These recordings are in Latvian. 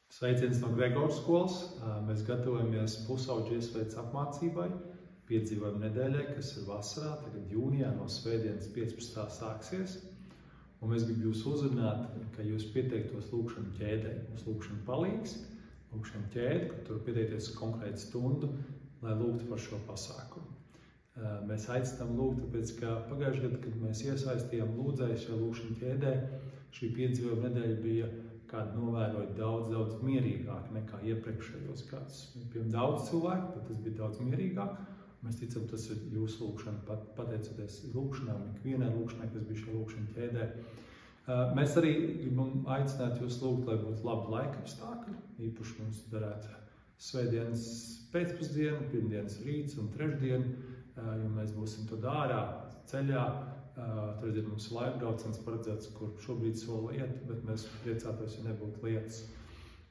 Sveiciens no Gregoras skolas. Mēs gatavojamies pusauģu iesveices apmācībai, piedzīvojumu nedēļai, kas ir vasarā, tagad jūnijā no svētdienas 15. sāksies. Un mēs gribam jūs uzrunāt, ka jūs pieteiktos lūkšanu ķēdē. Mums lūkšana palīgs, lūkšana ķēde, ka tur pieteikties konkrētu stundu, lai lūgtu par šo pasākumu. Mēs aicinām lūgt, tāpēc, ka pagājušajā gadā, kad mēs iesaistījām lūdzējus šajā lūkšana ķēdē, šī piedzīvojuma nedēļa bija, kādu novērojot, daudz mierīgāk nekā iepriekšējos gadus. Piemēram, daudz cilvēku, bet tas bija daudz mierīgāk. Mēs ticam, tas ir jūsu lūkšana, pateicoties lūkšanām, ikvienai lūkšanai, kas bija šajā lūkšana ķēdē. Mēs arī gribam aicināt jūs lūgt, lai būtu labi laikapstākļi. Īpaši mums darētu svētdienas pēcpusdienu, pirmdienas rīts un trešdien, jo mēs būsim tur ārā ceļā. Trešdien mums ir laikbrauciens paredzēts, kur šobrīd sola iet, bet mēs priecātos, ja nebūtu lietas.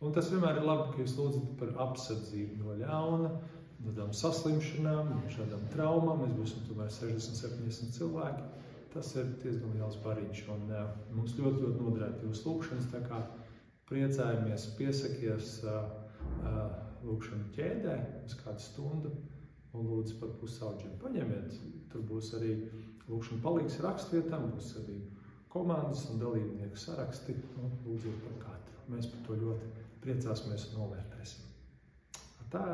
Un tas vienmēr ir labi, ka jūs lūdzat par apsardzību no ļauna, no tādām saslimšanām, no šādām traumām. Mēs būsim tomēr 60-70 cilvēki. Tas ir diezgan liels bariņš, un mums ļoti noderētu jūsu lūkšanas, tā kā priecājamies, piesakies lūkšanu ķēdē uz kādu stundu un lūdzu par pusauģiem. Paņemiet, tur būs arī lūkšana palīgs rakstvietām, būs arī komandas un dalībnieku saraksti, un lūdziet par katru. Mēs par to ļoti priecāsimies un novērtēsim. Tā!